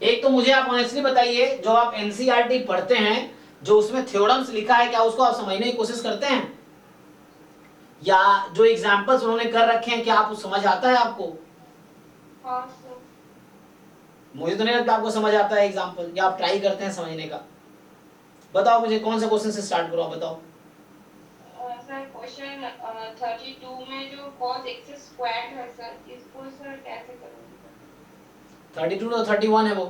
एक तो मुझे आप ऑनेस्टली बताइए, जो आप एनसीईआरटी पढ़ते हैं, जो उसमें थ्योरम्स लिखा है, क्या उसको आप समझने की कोशिश करते हैं, या जो एग्जांपल्स उन्होंने कर रखे हैं क्या आप समझ आता है आपको? हाँ सर। मुझे तो नहीं लगता आपको समझ आता है एग्जांपल, या आप ट्राई करते हैं समझने का। बताओ मुझे कौन सा क्वेश्चन से स्टार्ट करो, आप बताओ। सर क्वेश्चन 32 में जो cos x स्क्वायर है सर, इसको सर कैसे करोगे सर? 32 तो 31 है वो।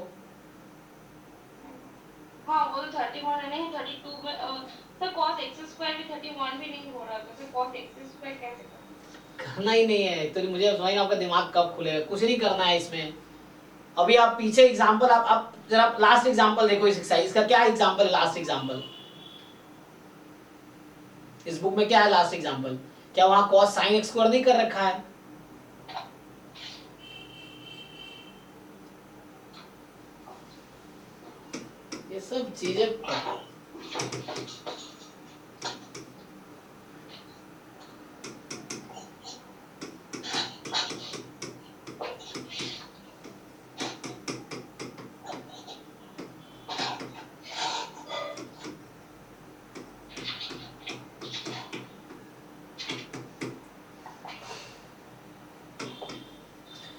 हाँ वो तो 31 है, नहीं 32 में सर cos x स्क्वायर भी 31 भी नहीं हो रहा, तो सर cos x स्क्वायर कैसे करोगे? करना ही नहीं है तो मुझे समझ नहीं आपका दिमाग कब खुलेगा, कुछ नहीं करना है इसमें। अभी आप पीछे एग्जांपल, आप जरा लास्ट एग्जांपल देखो इस एक्सरसाइज का, क्या एग्जांपल है लास्ट एग्जांपल इस बुक में, क्या है लास्ट एग्जांपल? क्या वहां cos sin x स्क्वायर नहीं कर रखा है? ये सब चीजें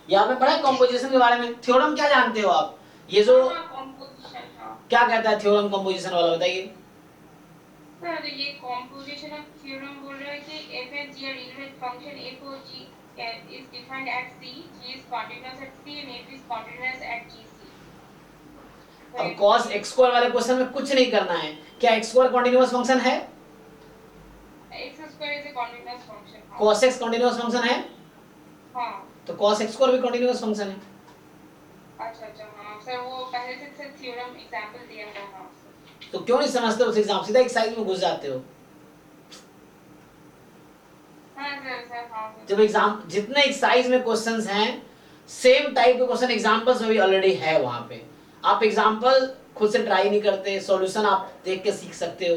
ये आपने पढ़ा है कंपोजिशन के बारे में? थ्योरम क्या जानते हो आप? ये जो कॉम्पोजिशन, हाँ क्या कहता है थ्योरम कंपोजिशन वाला, बताइए। सर। ये कॉम्पोजिशन ऑफ थ्योरम बोल रहा है कि f h g related function f of g is defined at c, g is continuous at c and f is continuous at gc। अब cos x स्क्वायर वाले question में कुछ नहीं करना है। क्या x स्क्वायर कॉन्टिन्यूअस फंक्शन है? x square is a continuous function. cos x continuous function है, हाँ तो cos x स्क्वायर भी कॉन्टिन्यूअस फंक्शन है। अच्छा अच्छा, हाँ सर वो पहले से थ्योरम एग्जांपल दिया था। हाँ तो क्यों नहीं समझते उस एग्जाम, सीधा एक्सरसाइज में घुस जाते हो। हाँ सर सर, हाँ सर। जब एग्जाम जितने एक्सरसाइज में क्वेश्चंस हैं, सेम टाइप के क्वेश्चन एग्जांपल्स में भी ऑलरेडी है वहां पे। आप एग्जांपल खुद से ट्राई नहीं करते, सॉल्यूशन आप देख के सीख सकते हो,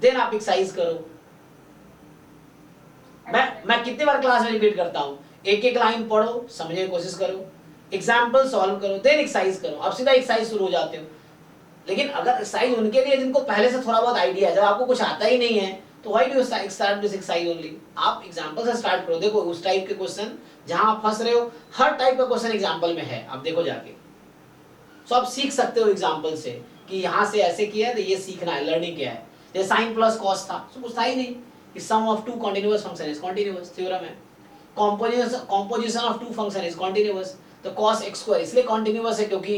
देन आप एक्सरसाइज करो। मैं कितने बार क्लास में रिपीट करता हूँ, एक एक लाइन पढ़ो, समझने की कोशिश करो, एग्जाम्पल सॉल्व करो, देन एक्सरसाइज करो, आप सीधा एक्सरसाइज शुरू हो जाते हो। लेकिन अगर एक्सरसाइज उनके लिए जिनको पहले से थोड़ा बहुत आइडिया है, जब आपको कुछ आता ही नहीं है तो why do start this exercise only? आप एग्जांपल से स्टार्ट करो। देखो उस टाइप के क्वेश्चन जहां आप फंस रहे हो, हर टाइप का क्वेश्चन एग्जांपल में है, आप देखो जाके। सो आप सीख सकते हो एग्जांपल से कि यहाँ से ऐसे किया है तो ये सीखना है, लर्निंग क्या है। जैसे साइन प्लस कॉस था, तो कुछ था ही नहीं कि sum of two continuous function is continuous, theorem है। Composition of two function is continuous, तो cos x स्क्वायर इसलिए कॉन्टिन्यूअस है क्योंकि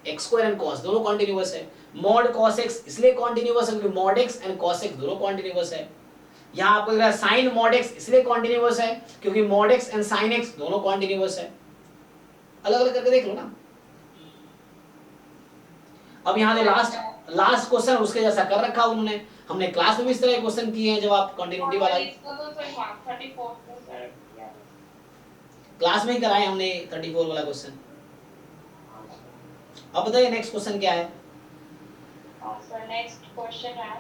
x स्क्वायर एंड cos दोनों कॉन्टिन्यूअस है। मॉड cos x इसलिए कॉन्टिन्यूअस है क्योंकि mod x and cos x दोनों कॉन्टिन्यूअस है। यहाँ आपको दिख रहा है साइन मॉड x इसलिए कॉन्टिन्यूअस है क्योंकि mod x and sine x दोनों कॉन्टिन्यूअस है। अलग अलग करके देख लो ना। अब यहाँ जो लास्ट क्वेश्चन उसके जैसा कर रखा उन्होंने, हमने क्लास में भी इस तरह के क्वेश्चन किए हैं जब आप कंटिन्यूटी वाला इसको तो सर 34 को सर किया है। क्लास में ही कराए हमने 34 वाला क्वेश्चन। अब बताइए नेक्स्ट क्वेश्चन क्या है? सर नेक्स्ट क्वेश्चन है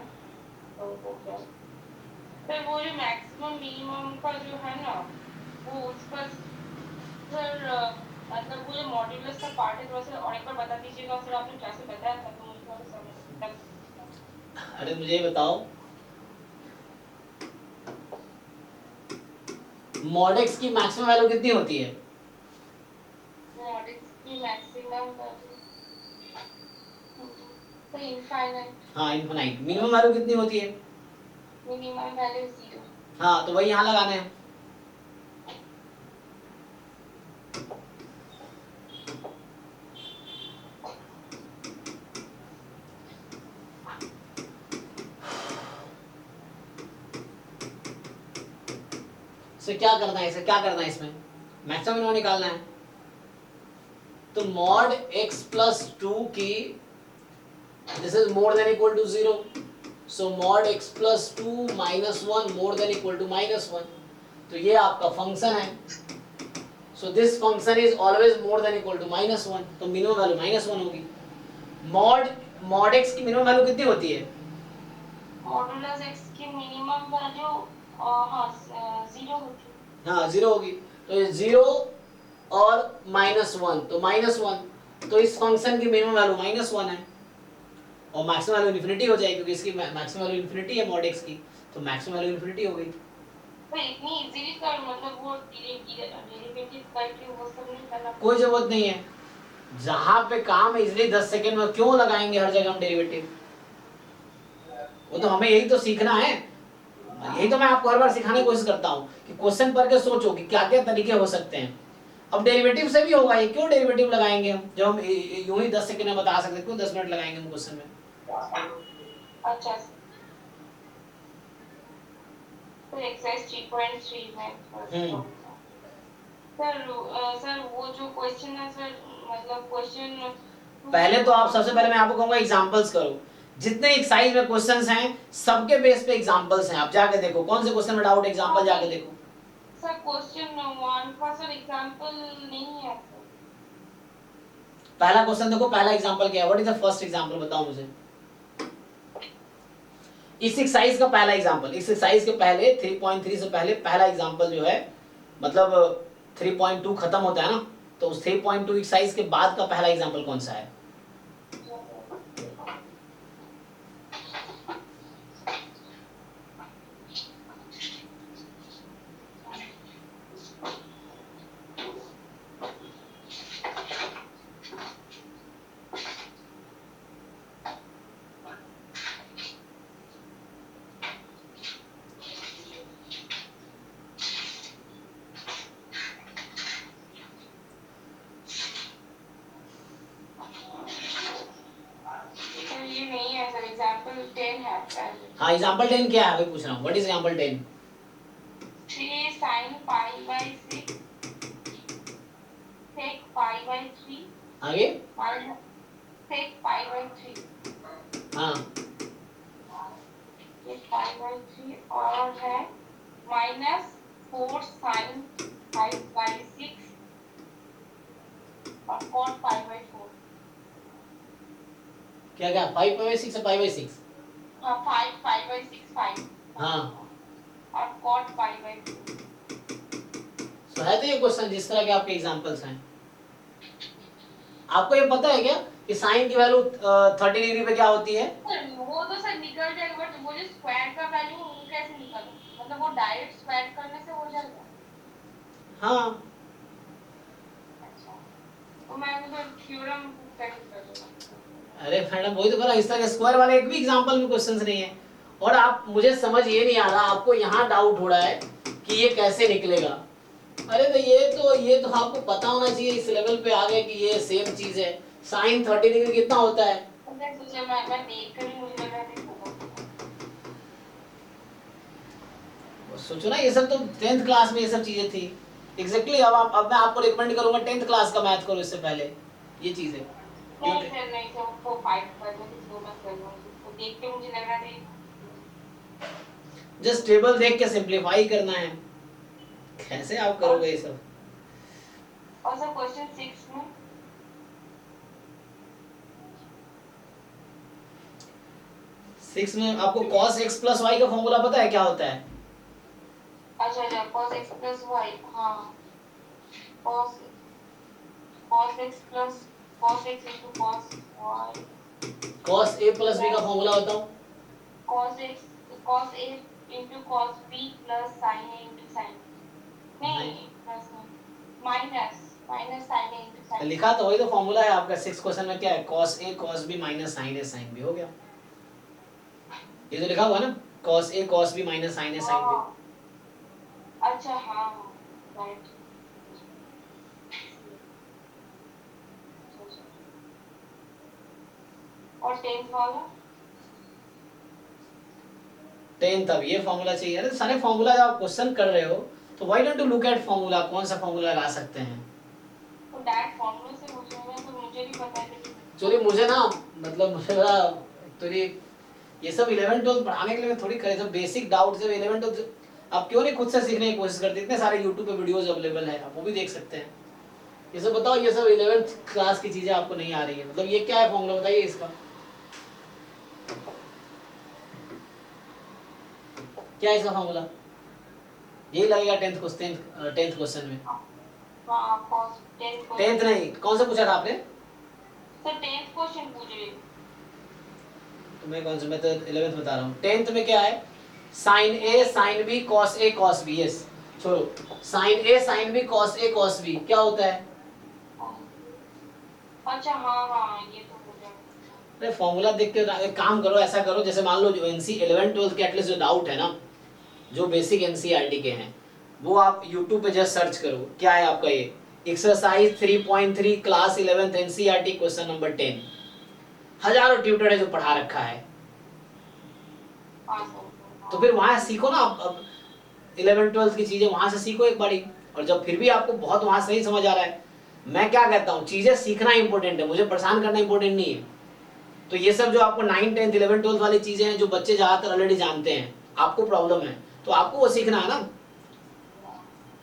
तो सर वो जो मैक्सिमम मिनिमम का जो है ना, वो उसका सर मतलब वो जो मॉड्यूलस का पार्ट है, थोड़ा सा और एक बार बता दीजिएगा सर। आपने कैसे बताया था तो मुझे थोड़ा समझ। अरे मुझे ये बताओ, मॉड x की मैक्सिमम वैल्यू कितनी होती है? मॉड x की मैक्सिमम तो इनफाइनाइट। हाँ इनफाइनाइट। मिनिमम वैल्यू कितनी होती है? Minimum value 0। हाँ तो वही यहाँ लगाने हैं। इसे क्या करना है, इसे क्या करना है, इसमें मैक्सिमम मिनिमम निकालना है। तो मॉड x प्लस 2 की this is more than equal to 0, so mod x plus 2 minus 1 more than equal to minus 1, तो ये आपका फंक्शन है। So this function is always more than equal to minus 1, तो minimum value minus 1 होगी। Mod x की minimum value कितनी होती है? मॉडुलस x की मिनिमम वैल्यू हाँ 0 होती है। हाँ 0 होगी, तो ये 0 और -1 तो -1, तो इस फंक्शन की मिनिमम वैल्यू -1 है और मैक्सिमम वैल्यू इन्फिनिटी हो जाएगी क्योंकि इसकी मैक्सिमम वैल्यू इन्फिनिटी है मॉड x की, तो मैक्सिमम वैल्यू इन्फिनिटी हो गई। भाई इतनी इजीली कर, मतलब वो डेरिवेटिव करके वो सब नहीं करना। कोई जरूरत नहीं है, जहां पे काम है इजीली 10 सेकंड में क्यों लगाएंगे हर जगह हम डेरिवेटिव, वो तो हमें यही तो सीखना है। यही तो मैं आपको हर बार सिखाने की कोशिश करता हूँ कि क्वेश्चन पढ़ के सोचो कि क्या क्या तरीके हो सकते हैं। अब डेरिवेटिव से भी होगा, ये क्यों डेरिवेटिव लगाएंगे हम जब हम यूं ही 10 सेकंड में बता सकते हैं, क्यों 10 मिनट लगाएंगे हम क्वेश्चन में। अच्छा तो एक्सरसाइज 3.3 में सर वो जो क्वेश्चन है सर, मतलब क्वेश्चन पहले तो आप सबसे पहले मैं आपको कहूंगा एग्जांपल्स करो, जितने एक्सरसाइज में क्वेश्चंस हैं सबके बेस पे एग्जांपल्स हैं, आप जाके देखो कौन से क्वेश्चन में डाउट, एग्जांपल जाके देखो। सर क्वेश्चन 1 का सर एग्जांपल नहीं है सर। पहला क्वेश्चन देखो, पहला एग्जांपल क्या है, what is the first example, बताओ मुझे। इस एक्सरसाइज का पहला एग्जांपल, इस एक्सरसाइज के पहले 3.3 से पहले पहला एग्जांपल जो है, मतलब 3.2 खत्म होता है ना, तो उस 3.2 एक्सरसाइज के बाद का पहला एग्जांपल कौन सा है। हाँ एग्जांपल 10 क्या है वही पूछ रहा हूँ, what is example 10। 3 sin pi by 6 sec pi by 3 आगे minus sec pi by 3। हाँ sec pi by 3 और है -4 sin 5 by 6 और cot pi by 4। क्या क्या 5/6 है 5/6। हाँ 5 by 6 5 हाँ और cot pi by 4। तो है तो ये क्वेश्चन जिस तरह के आपके एग्जांपल्स हैं। आपको ये पता है क्या कि साइन की वैल्यू 30 डिग्री पे क्या होती है। वो तो सर निकल जाएगा, बट वो जो स्क्वायर का वैल्यू कैसे निकालूं, मतलब वो डायरेक्ट स्क्वायर करने से हो जाएगा। हाँ अच्छा तो मैं तो थ्योरम प्रैक्टिस कर लूंगा। अरे मैडम वही तो कह रहा हूं, इस तरह के स्क्वायर वाले एक भी एग्जांपल में क्वेश्चंस नहीं है, और आप मुझे समझ ये नहीं आ रहा, आपको यहाँ डाउट हो रहा है कि ये कैसे निकलेगा। अरे तो ये तो आपको पता होना चाहिए, इस लेवल पे आ गए कि ये सेम चीज है। साइन 30 डिग्री कितना होता है। मैं देख कर ही मुझे लग रहा है सोचो ना, ये सब तो 10th क्लास में ये सब चीजें थी। एग्जैक्टली अब मैं आपको रिकमेंड करूंगा 10th क्लास का मैथ करो, इससे पहले ये चीजें नहीं सर वो 5 कर लो, तो मत कर लो, तो देख के मुझे लग रहा है जस्ट टेबल देख के सिंपलीफाई करना है, कैसे आप करोगे ये सब। और सर क्वेश्चन 6 में 6 में आपको cos x plus y का फॉर्मूला पता है क्या होता है। अच्छा cos x plus y, हाँ cos x plus cos x into cos y, cos a plus b का फॉर्मूला बताओ। cos a into cos b plus sin a into sin, नहीं plus minus sin a into sin। लिखा तो वही तो formula है आपका। 6 क्वेश्चन में क्या है, cos a cos b minus sin a sin b हो गया। ये तो लिखा हुआ है ना, cos a cos b minus sin a sin b। अच्छा हाँ राइट। और 10th वाला 10th अब ये फॉर्मूला चाहिए। अरे सारे फॉर्मूला जब आप क्वेश्चन कर रहे हो तो why don't you look at formula, कौन सा फॉर्मूला लगा सकते हैं। तो डायरेक्ट फॉर्मूला से पूछूंगा तो मुझे भी पता है। चलिए मुझे ना, मतलब मुझे बड़ा थोड़ी ये सब 11 12 पढ़ाने के लिए मैं थोड़ी करे, तो बेसिक डाउट जब 11 12 आप क्यों नहीं खुद से सीखने की कोशिश करते। इतने सारे YouTube पे वीडियोस अवेलेबल है, आप वो भी देख सकते हैं। ये सब बताओ, ये सब 11th क्लास की चीजें आपको नहीं आ रही है, मतलब ये क्या है फॉर्मूला बताइए इसका, क्या है इसका फॉर्मूला। यही लगेगा 10th क्वेश्चन में। हाँ cos 10 10th नहीं, कौन सा पूछा था आपने। सर 10th क्वेश्चन पूछ रही हूँ। तुम्हें कौन सा, मैं तो 11th बता रहा हूँ। 10th में क्या है, sign A sine B cos A cos B. Yes, छोड़ो, sign A sine B cos A cos B क्या होता है? अच्छा हाँ हाँ ये तो हो गया। अरे फॉर्मूला देख के एक काम करो, ऐसा करो जैसे मान लो जो एनसी 11 12 के एटलीस्ट जो डाउट है ना, जो बेसिक एनसीईआरटी के हैं, वो आप यूट्यूब पे जस्ट सर्च करो। क्या है आपका ये exercise 3.3 class 11th NCERT question number 10। हजारों ट्यूटर है जो पढ़ा रखा है, हाँ सर। तो फिर वहां सीखो ना आप। अब 11 12 की चीजें वहां से सीखो एक बारी। और जब फिर भी आपको बहुत वहां से नहीं समझ आ रहा है, मैं क्या कहता हूँ, चीजें सीखना इंपॉर्टेंट है, मुझे परेशान करना इंपॉर्टेंट नहीं है। तो ये सब जो आपको 9 10 11 12 वाली चीजें हैं जो बच्चे ज्यादातर ऑलरेडी जानते हैं, आपको प्रॉब्लम है तो आपको वो सीखना है ना।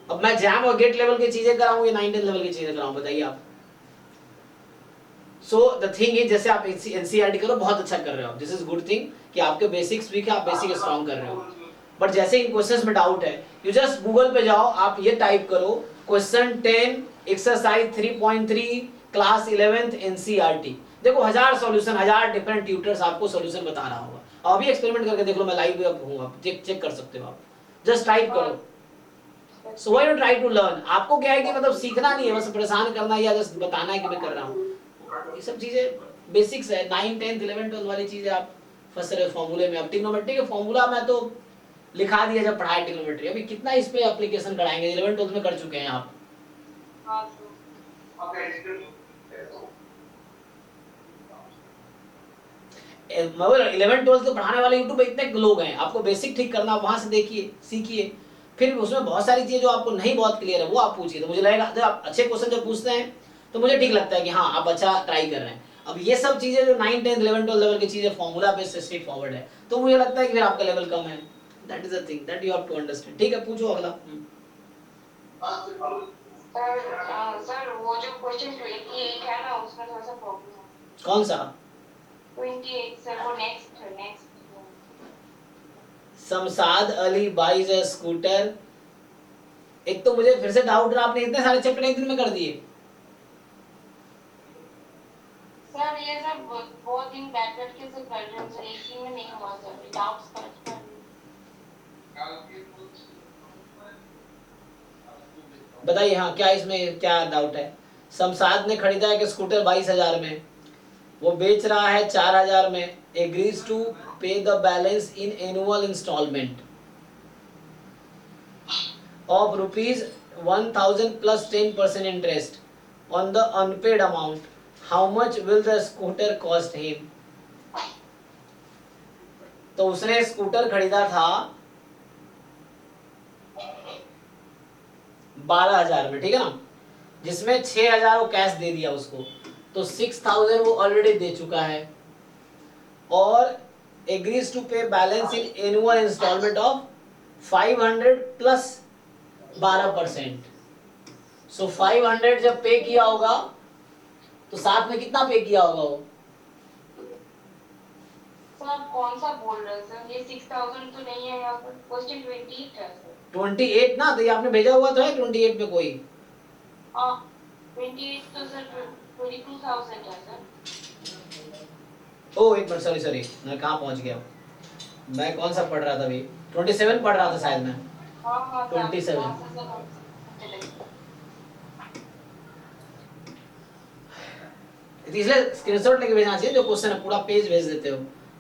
अब मैं जैम और गेट लेवल की चीजें कराऊं या 9 10 लेवल की चीजें कराऊं, बताइए आप। सो द थिंग इज, जैसे आप एनसीईआरटी करो बहुत अच्छा कर रहे हो, दिस इज गुड थिंग कि आपके बेसिक्स वीक है, आप बेसिक स्ट्रॉन्ग कर रहे हो। बट जैसे इन क्वेश्चंस में डाउट है, यू जस्ट गूगल पे जाओ, आप ये टाइप करो question 10 exercise 3.3 class 11th NCERT. देखो 1000 सॉल्यूशन, 1000 डिफरेंट ट्यूटर्स आपको सॉल्यूशन बता रहा होगा। अभी एक्सपेरिमेंट करके देख लो, मैं लाइव हूँ, आप चेक कर सकते हो। आप जस्ट टाइप करो। So why you try to learn. आपको क्या है कि मतलब सीखना नहीं है, बस परेशान करना है या जस्ट बताना है कि मैं कर रहा हूँ। ये सब चीजें बेसिक्स है। 9 10 11 12 वाली चीजें आप फंस रहे हो फॉर्मूले में। अब ट्रिग्नोमेट्री का फॉर्मूला मैं तो लिखा दिया जब पढ़ाई ट्रिग्नोमेट्री, अभी कितना इस पे एप्लीकेशन कराएंगे, 11 12 में कर चुके हैं आप। हाँ सर। मगर 11 12 तो पढ़ाने वाले यूट्यूब पे इतने लोग हैं, आपको बेसिक ठीक करना, वहां से देखिए सीखिए। फिर उसमें बहुत सारी चीजें जो आपको नहीं बहुत क्लियर है वो आप पूछिए, तो मुझे लगेगा जब आप अच्छे क्वेश्चन जब पूछते हैं तो मुझे ठीक लगता है कि हाँ आप अच्छा ट्राई कर रहे हैं। अब ये सब चीजें जो 9 10 11 12 लेवल की चीजें फॉर्मूला बेस्ड स्ट्रेट फॉरवर्ड है, तो मुझे लगता है कि फिर आपका लेवल कम है। That is the thing that you have to understand. ठीक है, पूछो अगला। सर वो जो क्वेश्चन 28 है ना उसमें थोड़ा सा प्रॉब्लम है। कौन सा? 28 सर, वो next Shamshad Ali buys a scooter. एक तो मुझे फिर से डाउट रहा, आपने इतने सारे चैप्टर एक दिन में कर दिए। सर। ये सब बहुत दिन बैठ बैठ के सब कर रहे हैं सर, एक दिन में नहीं हुआ सर, डाउट्स करेक्ट कर रहे हैं। बताइए हाँ, क्या इसमें क्या डाउट है? शमशाद ने खरीदा है कि स्कूटर 22,000 में, वो बेच रहा है 4,000 में, agrees to pay the balance in annual instalment of ₹1,000 plus 10% interest on the unpaid amount, how much will the scooter cost him. तो उसने स्कूटर खरीदा था 12,000 में, ठीक है ना, जिसमें 6,000 वो कैश दे दिया उसको, तो 6,000 वो ऑलरेडी दे चुका है, और agrees to pay balance in annual instalment of 500 plus 12%। So 500 जब पे किया होगा तो साथ में कितना पे किया होगा वो? सर आप कौन सा बोल रहे हैं सर, ये 6000 तो नहीं है, यहाँ पर क्वेश्चन 28 है सर। 28 ना, तो ये आपने भेजा हुआ तो है 28 पे कोई। हाँ 28 तो सर 22,000 है सर। ओ एक मिनट, सॉरी सॉरी, मैं कहाँ पहुंच गया, मैं कौन सा पढ़ रहा था अभी? 27 पढ़ रहा था शायद मैं। हाँ हाँ सर 27। हाँ सर सर चलेगा। इसलिए स्क्रीनशॉट लेके भेजना चाहिए, जो क्वेश्चन है पूरा पेज भेज देते हो।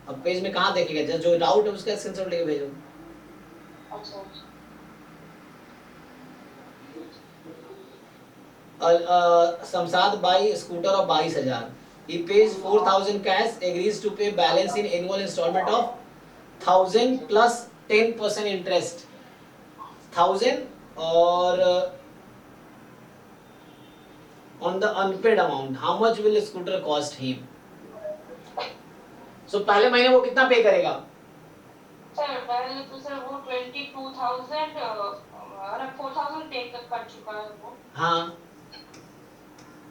अब पेज में कहाँ देखेगा, जस्ट जो डाउट है उसका स्क्रीनशॉट लेके भेजो। अच्छा Shamshad by scooter of 22,000, he pays 4,000 cash, agrees to pay balance in annual installment of 1,000 plus 10% interest, 1,000 और on the unpaid amount, how much will scooter cost him? So पहले महीने वो कितना पे करेगा? सर, पहले तो सर वो 22,000 4,000 पे कर चुका है वो। हाँ,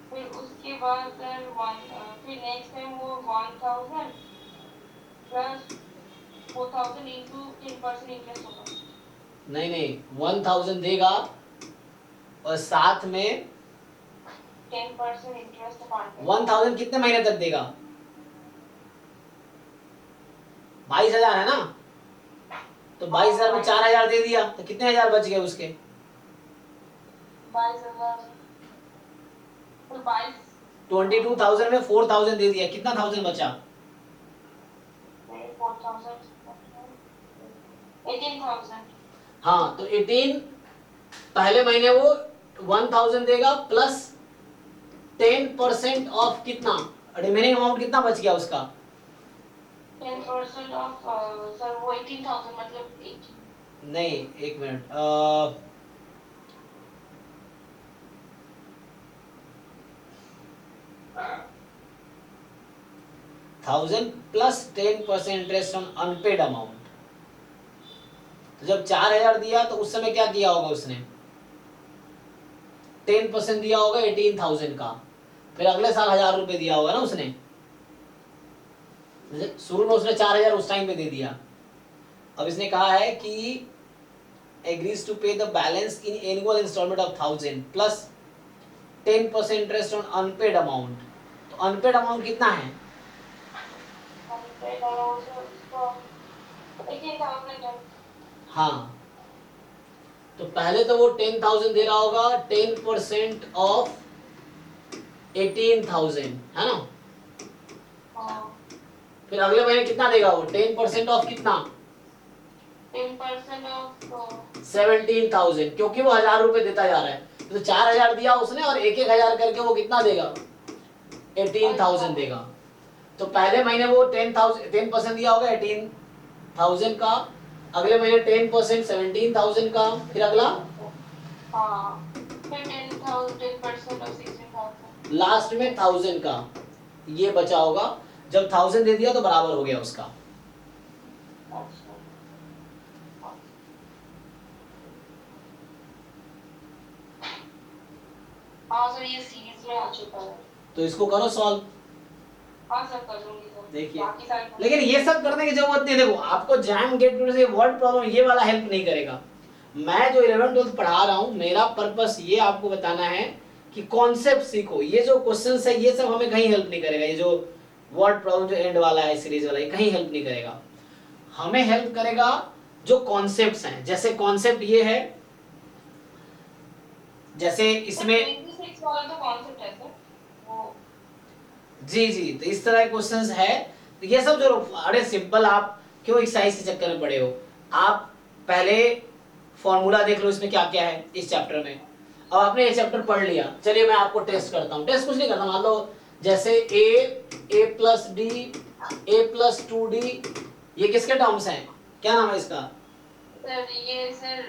फिर उसके बाद सर फिर नेक्स्ट टाइम वो 1,000 प्लस 4,000 इंटू 10% इंटरेस्ट होगा। नहीं नहीं, 1,000 देगा और साथ में 10% interest upon payment. 1000 कितने महीने तक देगा? 22,000 है ना, तो 22,000 में 4,000 दे दिया तो कितने हजार बच गए उसके? 22,000 तो 22 22,000 में 4,000 दे दिया, कितना थाउजेंड बचा? 4,000 18,000. हाँ, तो 18 पहले महीने वो 1000 देगा प्लस 10% ऑफ कितना, रिमेनिंग अमाउंट कितना बच गया उसका? 10% ऑफ सर वो 18,000 मतलब 8. नहीं, एक minute, 1000 plus 10% interest on unpaid amount. तो जब 4,000 दिया तो उस समय क्या दिया होगा उसने? 10% दिया होगा 18,000 का, फिर अगले साल 1,000 रुपए दिया होगा ना उसने। शुरू में उसने 4,000 उस टाइम पे दे दिया। अब इसने कहा है कि agrees to pay the balance in annual instalment of 1000 plus 10% interest on unpaid amount. तो अनपेड अमाउंट कितना है? 18,000. हाँ, तो पहले तो वो 10,000 दे रहा होगा, 10% ऑफ 18,000 है ना। फिर अगले महीने कितना देगा वो? 10% ऑफ कितना? 10% ऑफ 17,000, क्योंकि वो 1,000 रुपए देता जा रहा है। तो 4,000 दिया उसने और एक 1,000 करके वो कितना देगा? 18,000 देगा। तो पहले महीने वो 10% दिया होगा 18,000 का, अगले महीने 10% 17,000 का, फिर अगला फिर 10% ऑफ 16,000 लास्ट में 1000 का ये बचा होगा। जब 1000 दे दिया तो बराबर हो गया उसका। हाँ सर, ये सीरीज में आ चुका है। तो इसको करो सॉल्व। हाँ सर, कर लूंगी सर। देखिए, बाकी सारे लेकिन ये सब करने की जरूरत नहीं। देखो, आपको जैम गेट से वर्ड प्रॉब्लम ये वाला हेल्प नहीं करेगा। मैं जो 11 12 पढ़ा रहा हूँ, मेरा पर्पस ये आपको बताना है कि कॉन्सेप्ट सीखो। ये जो क्वेश्चंस है ये सब हमें कहीं हेल्प नहीं करेगा। ये जो वर्ड प्रॉब्लम जो एंड वाला है, सीरीज वाला, ये कहीं हेल्प नहीं करेगा। हमें हेल्प करेगा जो कॉन्सेप्ट्स हैं। जैसे कॉन्सेप्ट ये है, जैसे इसमें 26 वाला तो कॉन्सेप्ट है सर वो। जी जी, तो इस तरह के क्वेश्चंस है। तो ये सब जो अरे सिंपल, आप क्यों एक्सरसाइज के चक्कर में पड़े हो? आप पहले फॉर्मूला देख लो इसमें क्या क्या है इस चैप्टर में। अब आपने ये चैप्टर पढ़ लिया, चलिए मैं आपको टेस्ट करता हूँ। टेस्ट कुछ नहीं करता, मान लो जैसे a plus D, a plus 2d, ये किसके टर्म्स हैं? क्या नाम है इसका? सर ये सर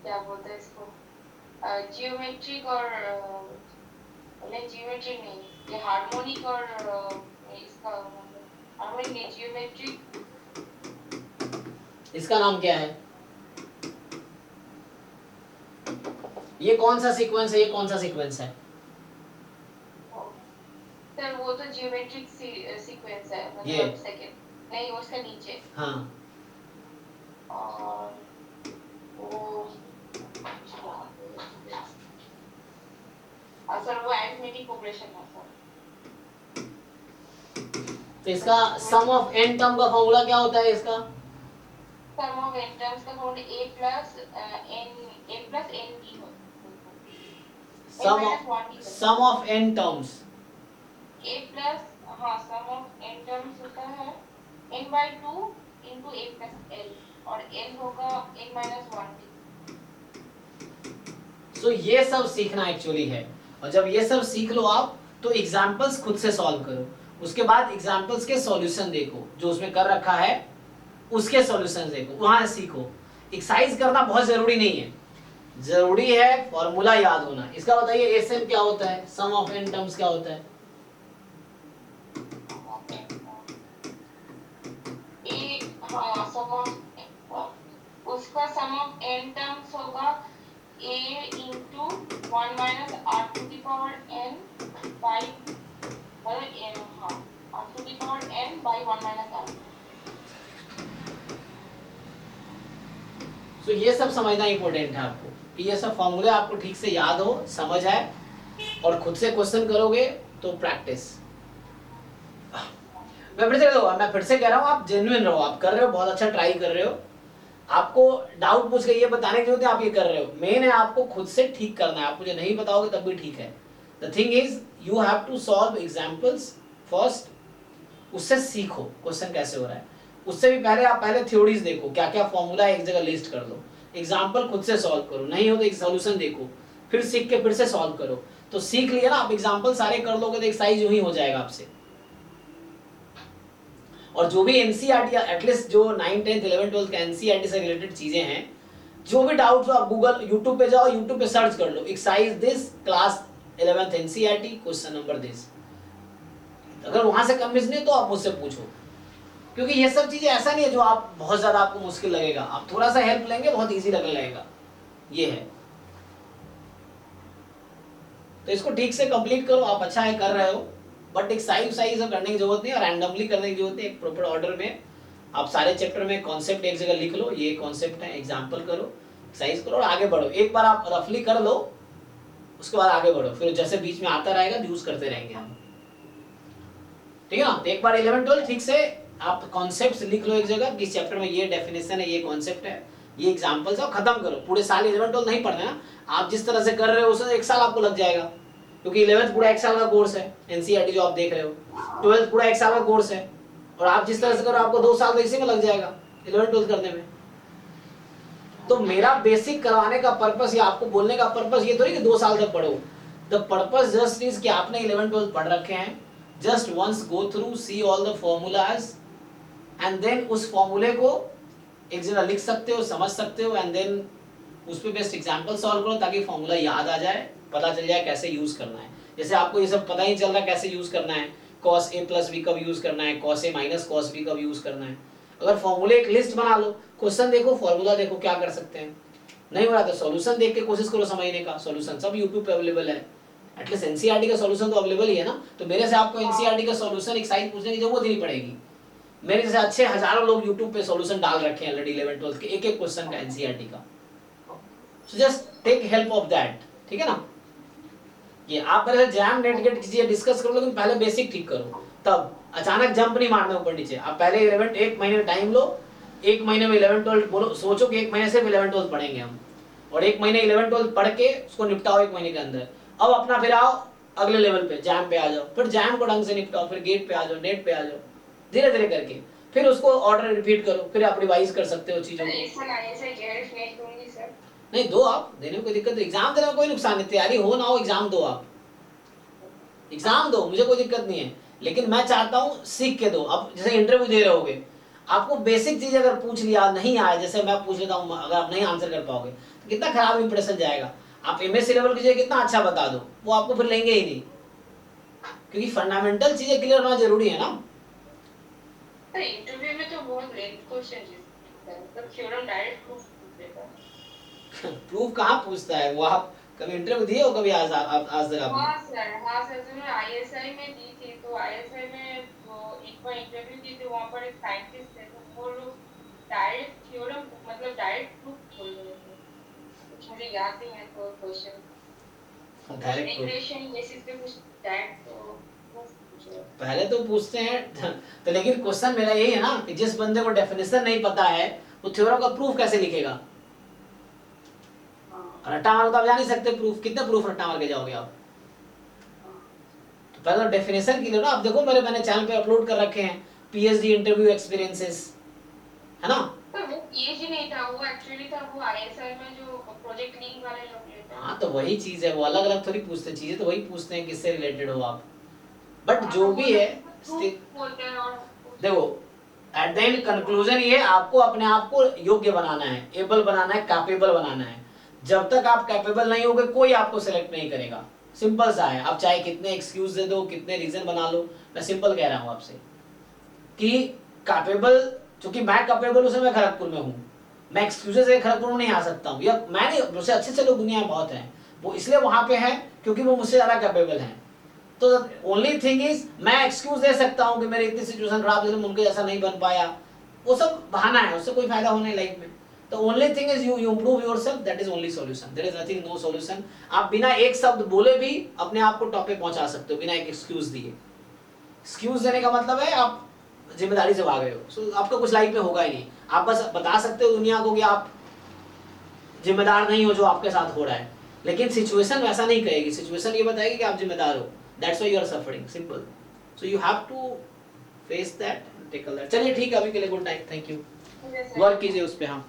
क्या बोलते हैं इसको, जियोमेट्रिक और नहीं, जियोमेट्रिक नहीं, ये हार्मोनिक और इसका हार्मोनिक नहीं, जियोमेट्रिक। इसका नाम क्या है? ये कौन सा सीक्वेंस है? ये कौन सा सीक्वेंस है? सर वो तो जियोमेट्रिक सीक्वेंस है, ये मतलब सेकंड नहीं, उसके नीचे। हाँ, और वो सर वो अरिथमेटिक प्रोग्रेशन है सर। तो इसका सम ऑफ n टर्म का फॉर्मूला क्या होता है इसका? सम ऑफ n टर्म्स का formula a plus n d sum of n terms. a plus, हाँ, सम ऑफ n टर्म्स होता है n/2 into a plus l, और n होगा n-1d। सो ये सब सीखना एक्चुअली है। और जब ये सब सीख लो आप, तो एग्जांपल्स खुद से सॉल्व करो। उसके बाद एग्जांपल्स के सॉल्यूशन देखो, जो उसमें कर रखा है उसके सॉल्यूशन देखो, वहां सीखो। एक्सरसाइज करना बहुत जरूरी नहीं है, जरूरी है फॉर्मूला याद होना। इसका बताइए एसएन क्या होता है, सम ऑफ n टर्म्स क्या होता है? हाँ, सम ऑफ उसका सम ऑफ n टर्म्स होगा a into 1 minus r to the power n by n, हाँ, r to the power n by 1 minus r। तो ये सब समझना इंपॉर्टेंट है आपको। कि ये सब फॉर्मूले आपको ठीक से याद हो, समझ आए, और खुद से क्वेश्चन करोगे तो प्रैक्टिस। मैं फिर से कह रहा हूँ, आप जेन्युइन रहो, आप कर रहे हो, बहुत अच्छा ट्राई कर रहे हो, आपको डाउट पूछ के ये बताने की जरूरत है आप ये कर रहे हो, मेन है आपको खुद से ठीक करना है। आप मुझे नहीं बताओगे तब भी ठीक है। The thing is you have to solve examples first, उससे सीखो क्वेश्चन कैसे हो रहा है। उससे भी पहले आप पहले थ्योरीज देखो, क्या क्या फॉर्मूला है एक जगह लिस्ट कर लो, एग्जाम्पल खुद से सॉल्व करो, नहीं हो तो एक सोल्यूशन देखो, फिर सीख के फिर से सॉल्व करो। तो सीख लिया ना आप, एग्जाम्पल सारे कर लोगे तो एक्सरसाइज यूं ही हो जाएगा आपसे। और जो भी एनसीईआरटी एटलीस्ट जो 9, 10, 11, 12 के एनसीईआरटी से रिलेटेड चीजें हैं, जो भी डाउट हो आप गूगल यूट्यूब पे जाओ, यूट्यूब पे सर्च कर लो exercise this class 11th NCERT question number this. अगर वहां से कन्विंस नहीं तो आप मुझसे पूछो, क्योंकि ये सब चीजें ऐसा नहीं है जो आप बहुत ज्यादा आपको मुश्किल लगेगा, आप थोड़ा सा हेल्प लेंगे बहुत इजी लगने लगेगा, ये है। तो इसको ठीक से कंप्लीट करो, आप अच्छा है कर रहे हो, बट एक साइज सब करने की जरूरत नहीं और रैंडमली करने की जरूरत नहीं, एक प्रॉपर ऑर्डर में आप सारे चैप्टर में कॉन्सेप्ट एक जगह लिख लो, ये कॉन्सेप्ट है, एग्जाम्पल करो, साइज करो और आगे बढ़ो। एक बार आप रफली कर लो, उसके बाद आगे बढ़ो, फिर जैसे बीच में आता रहेगा यूज करते रहेंगे हम, ठीक है ना। तो एक बार 11, 12 ठीक से आप कॉन्सेप्ट्स लिख लो एक जगह, किस चैप्टर में ये डेफिनेशन है, ये कॉन्सेप्ट है, ये एग्जांपल्स है, खत्म करो। पूरे साल 11, 12 नहीं पढ़ना है, आप जिस तरह से कर रहे हो उससे एक साल आपको लग जाएगा, क्योंकि 11th पूरा एक साल का कोर्स है एनसीईआरटी जो आप देख रहे हो, 12th पूरा एक साल का कोर्स है, और आप जिस तरह से करो आपको 2 साल तो इसी में लग जाएगा 11, 12 करने में। तो मेरा बेसिक करवाने का पर्पस या आपको बोलने का पर्पस ये थोड़ी कि 2 साल तक पढ़ो, द पर्पस जस्ट इज कि आपने 11, 12 पढ़ रखे हैं, just once go through, see all the formulas, and then उस फॉर्मूले को एक जगह लिख सकते हो, समझ सकते हो, एंड देन उस पे बेस्ट एग्जांपल सॉल्व करो ताकि फॉर्मूला याद आ जाए, पता चल जाए कैसे यूज करना है। जैसे आपको ये सब पता ही चल रहा कैसे यूज करना है, cos a plus b कब यूज करना है, cos a minus cos b कब यूज करना है। अगर फॉर्मूले एक लिस्ट बना लो, क्वेश्चन देखो, फॉर्मूला देखो, क्या कर सकते हैं, नहीं हो रहा तो सॉल्यूशन देख के कोशिश करो समझने का, सॉल्यूशन सब यूट्यूब पे अवेलेबल है, एटलीस्ट एनसीईआरटी का सॉल्यूशन तो अवेलेबल ही है ना। तो मेरे से आपको एनसीईआरटी का सॉल्यूशन एक साइड पूछने की जरूरत ही नहीं पड़ेगी, मेरे जैसे अच्छे हजारों लोग यूट्यूब पे सॉल्यूशन डाल रखे हैं ऑलरेडी 11, 12 के एक एक क्वेश्चन का एनसीईआरटी का। So just take help of that, ठीक है ना। ये आप मेरे से जैम नेट गेट की चीजें डिस्कस करो, लेकिन पहले बेसिक ठीक करो, तब अचानक जंप नहीं मारना ऊपर नीचे। आप पहले 11 एक महीने टाइम लो, एक महीने में 11, 12 बोलो, सोचो कि एक महीने से 11, 12 पढ़ेंगे हम, और एक महीने 11, 12 पढ़ के उसको निपटाओ एक महीने के अंदर। अब अपना फिर आओ अगले लेवल पे, जैम पे आ जाओ, फिर जैम को ढंग से निपटाओ, फिर गेट पे आ जाओ, नेट पे आ जाओ, धीरे धीरे करके फिर उसको ऑर्डर रिपीट करो, फिर आप रिवाइज कर सकते हो चीजों को। नहीं दो, आप देने में कोई दिक्कत नहीं, एग्जाम देने में कोई नुकसान नहीं, तैयारी हो ना हो एग्जाम दो, आप एग्जाम दो, मुझे कोई दिक्कत नहीं है, लेकिन मैं चाहता हूँ सीख के दो। अब जैसे इंटरव्यू दे रहे होगे, आपको बेसिक चीज अगर पूछ लिया नहीं आया, जैसे मैं पूछ लेता हूँ, अगर आप नहीं आंसर कर पाओगे तो कितना खराब इंप्रेशन जाएगा। आप एमएससी लेवल की चीजें कितना अच्छा बता दो, वो आपको फिर लेंगे ही नहीं, क्योंकि फंडामेंटल चीजें क्लियर होना जरूरी है ना। इंटरव्यू में तो बहुत लेंथ क्वेश्चन है, मतलब थ्योरम डायरेक्ट प्रूफ देता है। प्रूफ कहाँ पूछता है वो, आप कभी इंटरव्यू दिए हो कभी आज तक आपने? हाँ सर जो मैं आईएसआई में दी थी, तो आईएसआई में वो एक बार इंटरव्यू दी थी, वहाँ पर एक साइंटिस्ट थे, तो वो लोग डायरेक्ट थ्योरम मतलब डायरेक्ट प्रूफ बोल रहे थे, कुछ मुझे याद नहीं है तो क्वेश्चन डायरेक्ट इक्वेशन बेसिस पे कुछ डायरेक्ट तो पहले तो पूछते हैं तो, लेकिन क्वेश्चन मेरा यही है ना कि जिस बंदे को डेफिनेशन नहीं पता है वो थ्योरम का प्रूफ कैसे लिखेगा। रट्टा मार तो आप जा नहीं सकते, प्रूफ कितने प्रूफ रट्टा मार के जाओगे आप। तो पहले तो डेफिनेशन की लो ना। आप देखो मैंने चैनल पे अपलोड कर रखे हैं पीएचडी इंटरव्यू एक्सपीरियंसेस, है ना। तो वो पीएचडी नहीं था, वो एक्चुअली था वो आईएसआई में जो प्रोजेक्ट लीड वाले लोग लेते हैं। हाँ तो वही चीज है, वो अलग अलग थोड़ी पूछते हैं, चीजें तो वही पूछते हैं किससे रिलेटेड हो आप। बट जो भी है देखो, एट द एंड कंक्लूजन ये, आपको अपने आप को योग्य बनाना है, एबल बनाना है, कैपेबल बनाना है। जब तक आप कैपेबल नहीं होगे कोई आपको सिलेक्ट नहीं करेगा, सिंपल सा है। आप चाहे कितने एक्सक्यूज दे दो, कितने रीजन बना लो, मैं सिंपल कह रहा हूँ आपसे कि कैपेबल, क्योंकि मैं कैपेबल उसे मैं खड़गपुर में हूँ, मैं एक्सक्यूजेस से खड़गपुर में नहीं आ सकता हूँ, या मैं नहीं, मुझसे अच्छे से लोग दुनिया में बहुत हैं, वो इसलिए वहां पे है क्योंकि वो मुझसे ज्यादा कैपेबल हैं। तो ओनली थिंग इज मैं एक्सक्यूज दे सकता हूँ कि मेरी इतनी सिचुएशन खराब है, उनके जैसा नहीं बन पाया, वो सब बहाना है, उससे कोई फायदा होने लाइफ में। The only thing is you improve yourself, that is only solution. There is nothing, no solution. आप बिना एक शब्द बोले भी अपने आप को टॉप पे पहुंचा सकते हो बिना एक एक्सक्यूज दिए. एक्सक्यूज देने का मतलब है आप जिम्मेदारी से भाग रहे हो. So आपका कुछ लाइफ में होगा ही नहीं. आप बस बता सकते हो दुनिया को कि आप जिम्मेदार नहीं हो जो आपके साथ हो रहा है, लेकिन सिचुएशन वैसा नहीं कहेगी. सिचुएशन ये बताएगी कि आप जिम्मेदार हो. That's why you are suffering. Simple. So you have to face that and tackle that. चलिए ठीक है, अभी के लिए good night. Thank you. Work कीजिए उस पे. हाँ.